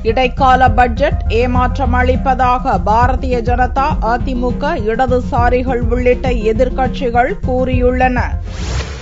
இடைக்கால பட்ஜெட் ஏமாற்றம் அளிப்பதாக பாரதிய ஜனதா, அதிமுக, இடதுசாரிகள் உள்ளிட்ட எதிர்க்கட்சிகள் கூறியுள்ளன.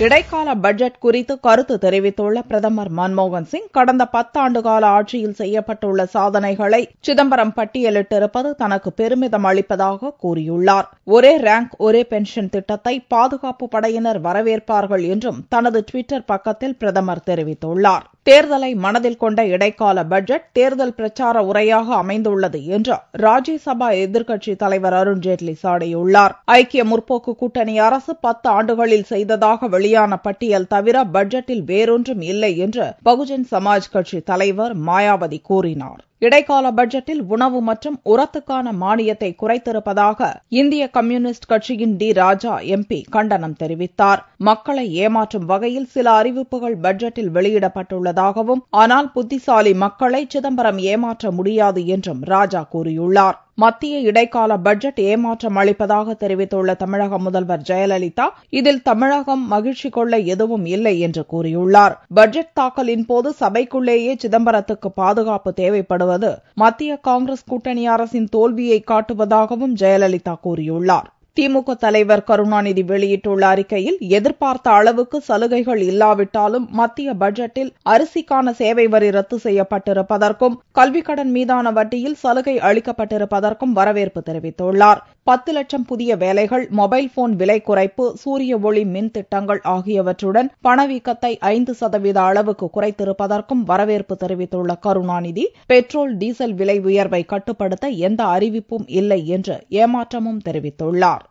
இடைக்கால பட்ஜெட் குறித்து கருத்து தெரிவித்துள்ள பிரதமர் மன்மோகன் சிங், கடந்த 10 ஆண்டுகால ஆட்சியில் செய்யப்பட்டுள்ள சாதனைகளை சிதம்பரம் பட்டியலிட்டிருப்பது தனக்கு பெருமிதம் அளிப்பதாக கூறியுள்ளார். ஒரே ரேங்க் ஒரே பென்ஷன் திட்டத்தை பாதுகாப்பு படையினர் வரவேற்பார்கள் என்றும் தனது டுவிட்டர் பக்கத்தில் பிரதமர் தெரிவித்துள்ளார். தேர்தலை மனதில் கொண்ட இடைக்கால பட்ஜெட் தேர்தல் பிரச்சார உரையாக அமைந்துள்ளது என்று ராஜ்யசபா எதிர்க்கட்சித் தலைவர் அருண்ஜேட்லி சாடியுள்ளார். ஐக்கிய முற்போக்கு கூட்டணி அரசு 10 ஆண்டுகளில் செய்ததாக வெளியான பட்டியல் தவிர பட்ஜெட்டில் வேறொன்றும் இல்லை என்று பகுஜன் சமாஜ் கட்சி தலைவர் மாயாவதி கூறினார். இடைக்கால பட்ஜெட்டில் உணவு மற்றும் உரத்துக்கான மானியத்தை குறைத்திருப்பதாக இந்திய கம்யூனிஸ்ட் கட்சியின் டி. ராஜா எம்பி கண்டனம் தெரிவித்தார். மக்களை ஏமாற்றும் வகையில் சில அறிவிப்புகள் பட்ஜெட்டில் வெளியிடப்பட்டுள்ளதாகவும், ஆனால் புத்திசாலி மக்களை சிதம்பரம் ஏமாற்ற முடியாது என்றும் ராஜா கூறியுள்ளார். மத்திய இடைக்கால பட்ஜெட் ஏமாற்றம் அளிப்பதாக தெரிவித்துள்ள தமிழக முதல்வர் ஜெயலலிதா, இதில் தமிழகம் மகிழ்ச்சி கொள்ள எதுவும் இல்லை என்று கூறியுள்ளார். பட்ஜெட் தாக்கலின் போது சபைக்குள்ளேயே சிதம்பரத்துக்கு பாதுகாப்பு தேவைப்படுவது மத்திய காங்கிரஸ் கூட்டணி அரசின் தோல்வியை காட்டுவதாகவும் ஜெயலலிதா கூறியுள்ளார். திமுக தலைவர் கருணாநிதி வெளியிட்டுள்ள அறிக்கையில், எதிர்பார்த்த அளவுக்கு சலுகைகள் இல்லாவிட்டாலும் மத்திய பட்ஜெட்டில் அரிசிக்கான சேவை வரி ரத்து செய்யப்பட்டிருப்பதற்கும், கல்விக் கடன் மீதான வட்டியில் சலுகை அளிக்கப்பட்டிருப்பதற்கும் வரவேற்பு தெரிவித்துள்ளார். 10 லட்சம் புதிய வேலைகள், மொபைல் போன் விலை குறைப்பு, சூரிய ஒளி மின் திட்டங்கள் ஆகியவற்றுடன் பணவீக்கத்தை 5% அளவுக்கு குறைத்திருப்பதற்கும் வரவேற்பு தெரிவித்துள்ள கருணாநிதி, பெட்ரோல் டீசல் விலை உயர்வை கட்டுப்படுத்த எந்த அறிவிப்பும் இல்லை என்று ஏமாற்றமும் தெரிவித்துள்ளார்.